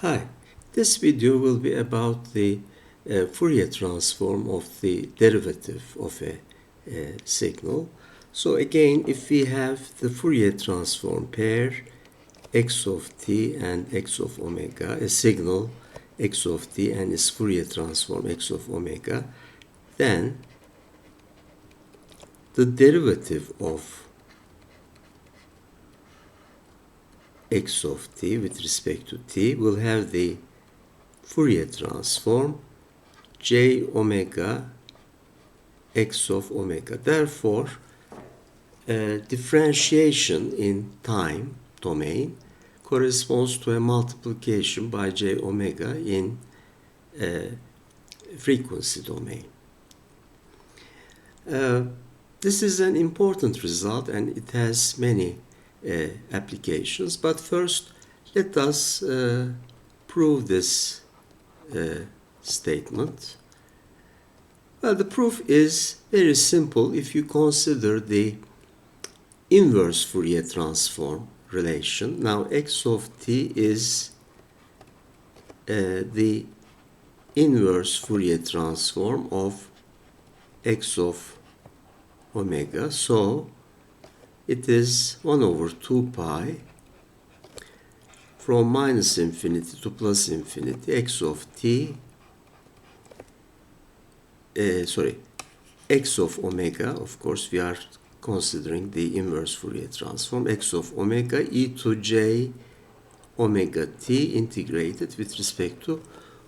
Hi, this video will be about the Fourier transform of the derivative of a signal. So again, if we have the Fourier transform pair x of t and x of omega, a signal x of t and its Fourier transform x of omega, then the derivative of x of t with respect to t will have the Fourier transform j omega x of omega. Therefore, differentiation in time domain corresponds to a multiplication by j omega in frequency domain. This is an important result and it has many applications, but first let us prove this statement. Well, the proof is very simple if you consider the inverse Fourier transform relation. Now, x of t is the inverse Fourier transform of x of omega. So, it is 1 over 2 pi from minus infinity to plus infinity x of t x of omega, of course we are considering the inverse Fourier transform, x of omega e to j omega t integrated with respect to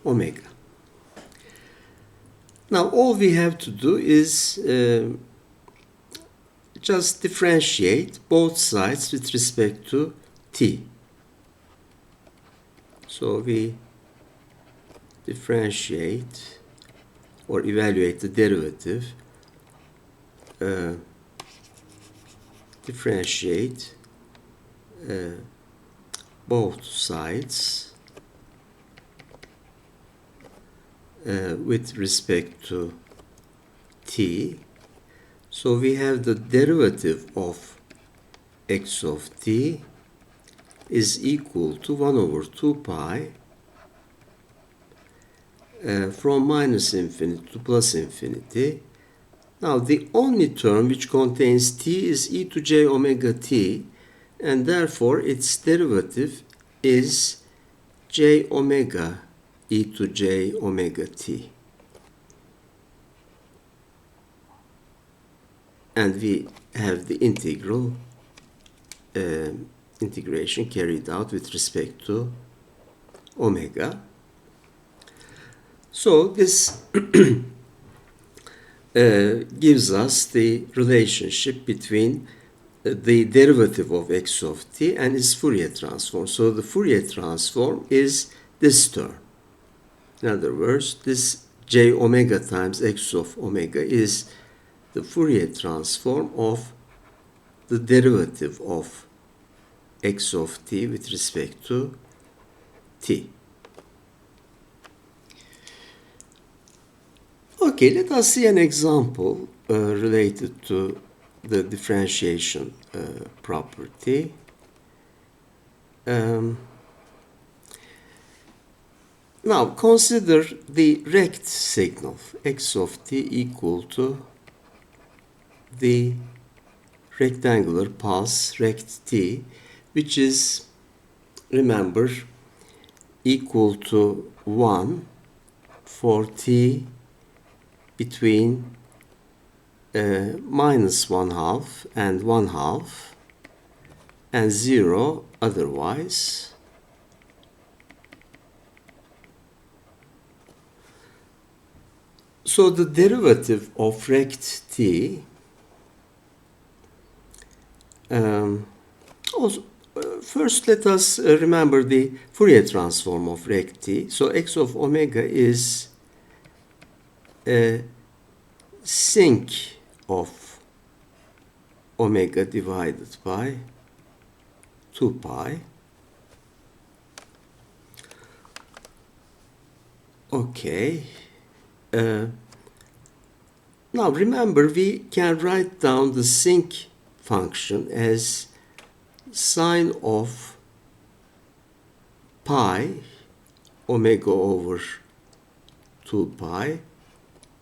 omega. Now all we have to do is just differentiate both sides with respect to t. So we differentiate or evaluate the derivative, differentiate both sides with respect to t. So we have the derivative of x of t is equal to 1 over 2 pi from minus infinity to plus infinity. Now the only term which contains t is e to j omega t, and therefore its derivative is j omega e to j omega t. And we have the integration carried out with respect to omega. So this gives us the relationship between the derivative of x of t and its Fourier transform. So the Fourier transform is this term. In other words, this j omega times x of omega is the Fourier transform of the derivative of x of t with respect to t. Okay, let us see an example related to the differentiation property. Now, consider the rect signal, x of t equal to the rectangular pulse rect t, which is, remember, equal to 1 for t between minus 1/2 and 1/2 and 0 otherwise. So the derivative of rect t also, first let us remember the Fourier transform of rect t. So x of omega is a sinc of omega divided by 2 pi. Okay. Now remember, we can write down the sinc function as sine of pi omega over 2 pi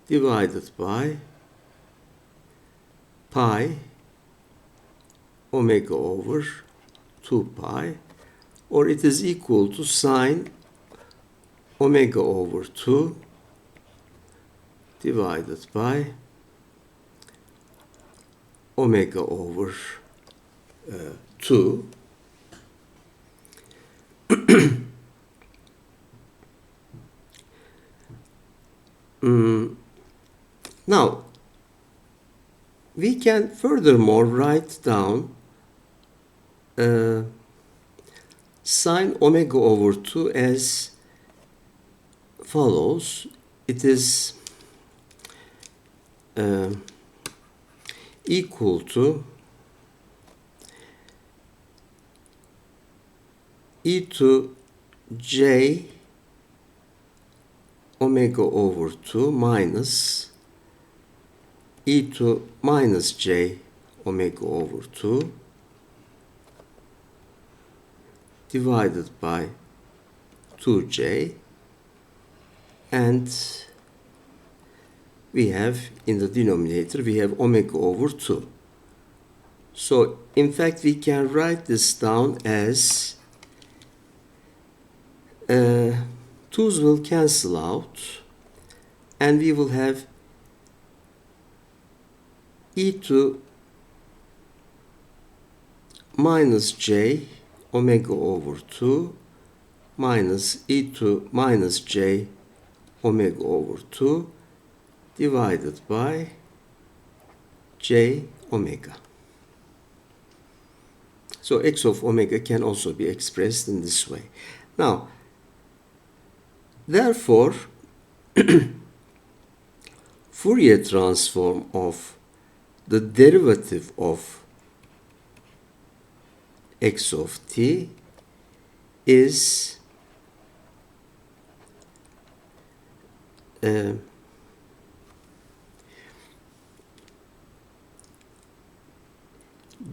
divided by pi omega over 2 pi, or it is equal to sine omega over 2 divided by omega over 2. Now, we can furthermore write down sine omega over 2 as follows. It is equal to e to j omega over 2 minus e to minus j omega over 2 divided by 2j, and we have in the denominator we have omega over 2. So in fact we can write this down as 2's will cancel out, and we will have e to minus j omega over 2 minus e to minus j omega over 2 divided by j omega. So x of omega can also be expressed in this way. Now, therefore, Fourier transform of the derivative of x of t is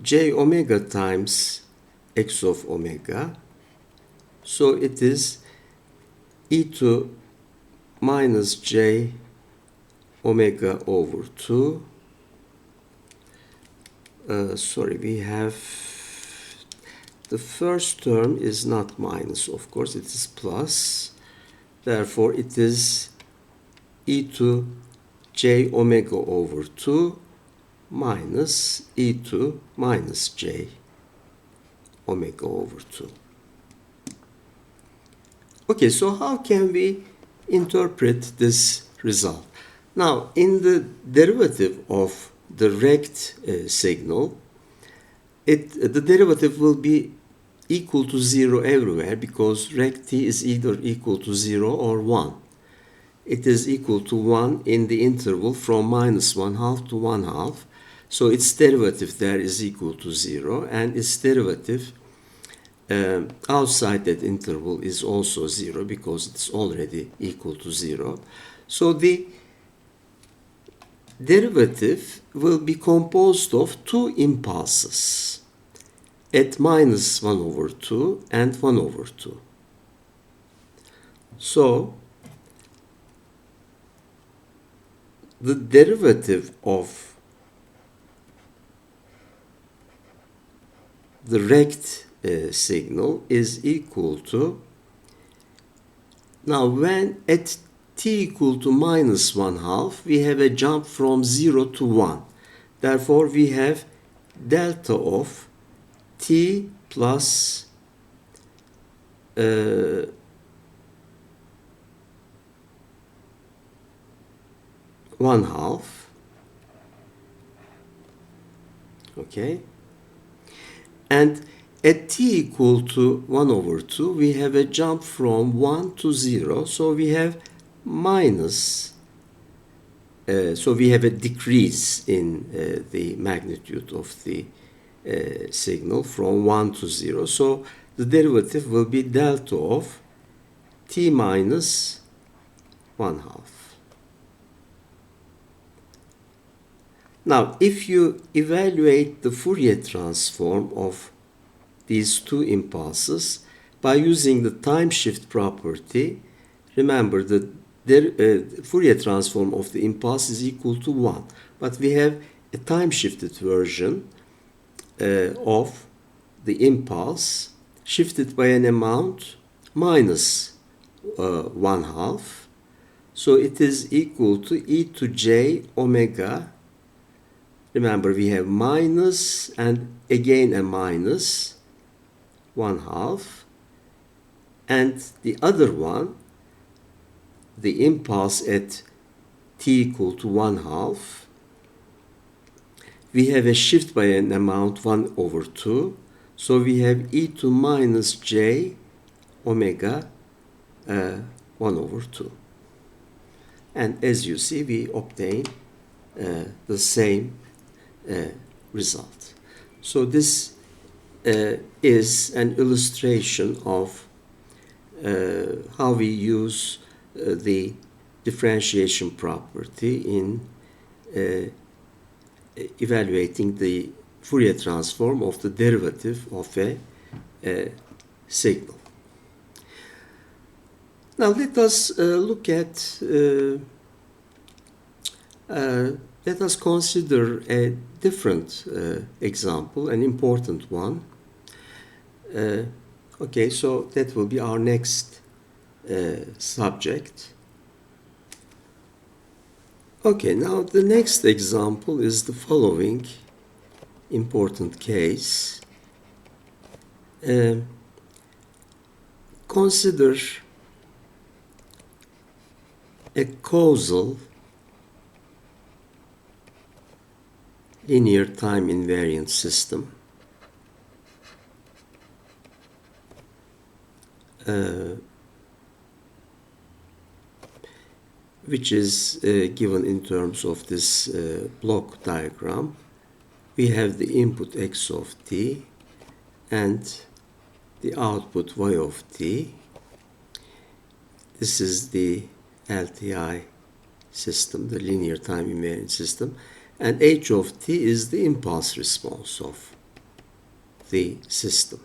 j omega times x of omega. So it is e to minus j omega over 2. Sorry, we have the first term is not minus, of course, it is plus. Therefore, it is e to j omega over 2 minus e to minus j omega over 2. Okay, so how can we interpret this result? Now, in the derivative of the rect signal, the derivative will be equal to 0 everywhere because rect t is either equal to 0 or 1. It is equal to 1 in the interval from minus 1/2 to 1/2. So its derivative there is equal to 0, and its derivative outside that interval is also 0 because it's already equal to 0. So the derivative will be composed of two impulses at minus 1 over 2 and 1 over 2. So the derivative of the rect signal is equal to, now when at t equal to minus 1/2, we have a jump from 0 to 1. Therefore, we have delta of t plus one half, okay, and at t equal to 1 over 2, we have a jump from 1 to 0, so we have minus, so we have a decrease in the magnitude of the signal from 1 to 0. So the derivative will be delta of t minus 1/2. Now, if you evaluate the Fourier transform of these two impulses by using the time shift property, remember the Fourier transform of the impulse is equal to 1. But we have a time-shifted version of the impulse shifted by an amount minus 1/2. So it is equal to e to j omega. Remember, we have minus and again a minus 1/2. And the other one, the impulse at t equal to 1/2, we have a shift by an amount 1/2. So we have e to minus j omega 1/2. And as you see, we obtain the same result. So this is an illustration of how we use the differentiation property in evaluating the Fourier transform of the derivative of a signal. Now let us look at, let us consider a different example, an important one. Okay, so that will be our next subject. Okay, now the next example is the following important case. Consider a causal linear time invariant system which is given in terms of this block diagram. We have the input x of t and the output y of t. This is the LTI system, the linear time invariant system, and h of t is the impulse response of the system.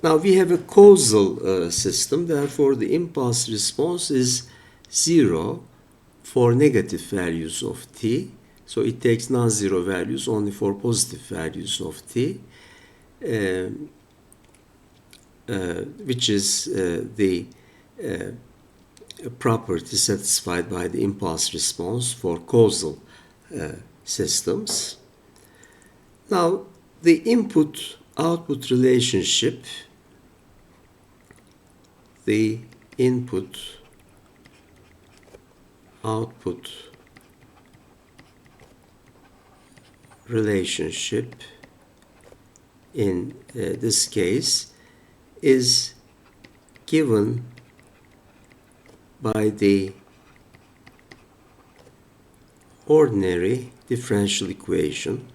Now we have a causal system, therefore the impulse response is 0 for negative values of t. So it takes non-zero values only for positive values of t, which is the property satisfied by the impulse response for causal systems. Now the input-output relationship, the input-output relationship in this case is given by the ordinary differential equation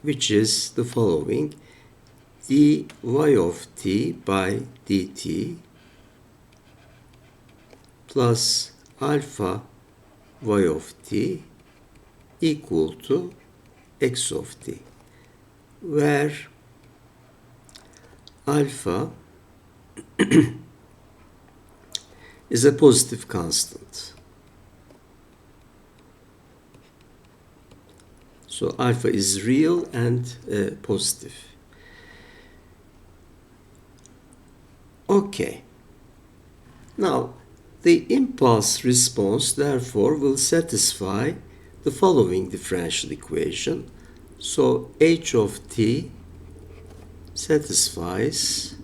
which is the following: dy of t by dt plus alpha y of t equal to x of t, where alpha is a positive constant. So alpha is real and positive. Okay. Now, the impulse response, therefore, will satisfy the following differential equation. So h of t satisfies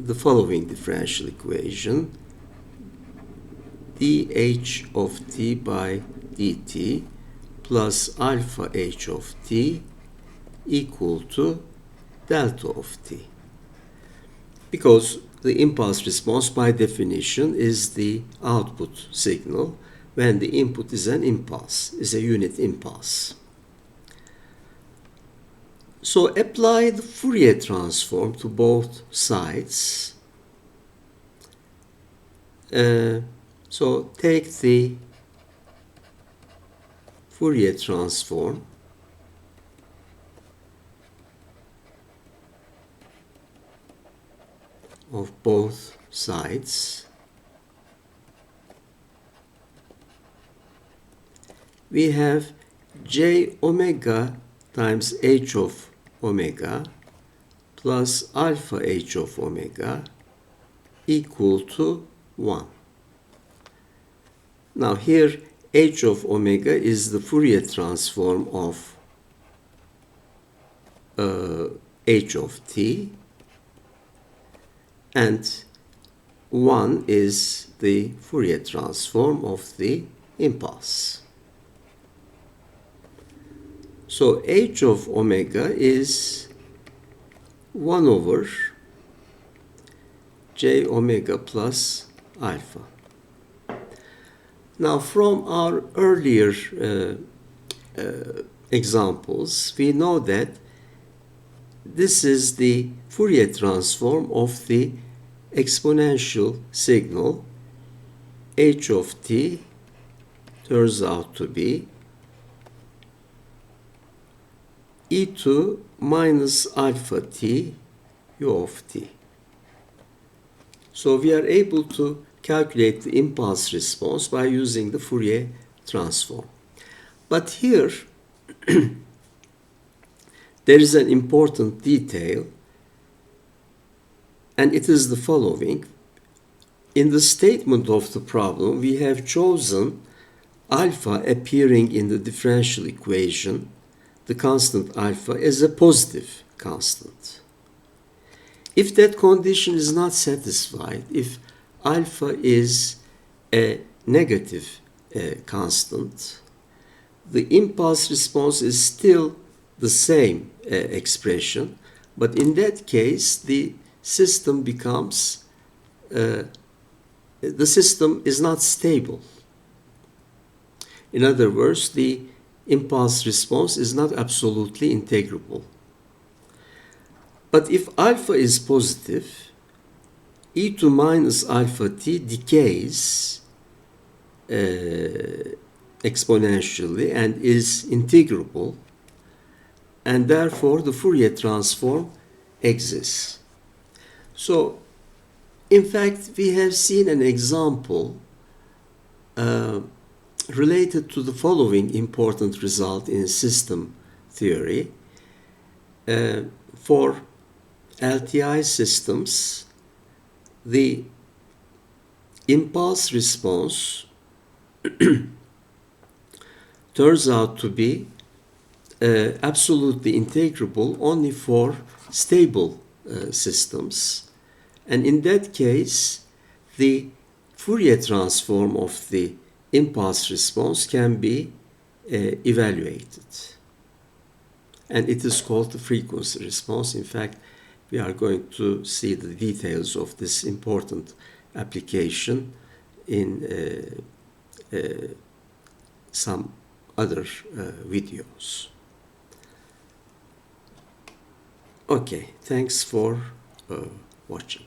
the following differential equation: dh of t by dt plus alpha h of t equal to delta of t. Because the impulse response by definition is the output signal when the input is an impulse, is a unit impulse. So apply the Fourier transform to both sides. So take the Fourier transform of both sides. We have j omega times h of omega plus alpha h of omega equal to 1. Now here h of omega is the Fourier transform of h of t, and 1 is the Fourier transform of the impulse. So h of omega is 1 over j omega plus alpha. Now from our earlier examples, we know that this is the Fourier transform of the exponential signal. H of t turns out to be e2 minus alpha t u of t. So we are able to calculate the impulse response by using the Fourier transform. But here there is an important detail, and it is the following. In the statement of the problem, we have chosen alpha appearing in the differential equation, the constant alpha, as a positive constant. If that condition is not satisfied, if alpha is a negative constant, the impulse response is still the same expression, but in that case the system becomes the system is not stable. In other words, the impulse response is not absolutely integrable. But if alpha is positive, e2 minus alpha t decays exponentially and is integrable, and therefore the Fourier transform exists. So, in fact, we have seen an example related to the following important result in system theory. For LTI systems, the impulse response turns out to be absolutely integrable only for stable systems. And in that case, the Fourier transform of the impulse response can be evaluated. And it is called the frequency response. In fact, we are going to see the details of this important application in some other videos. Okay, thanks for watching.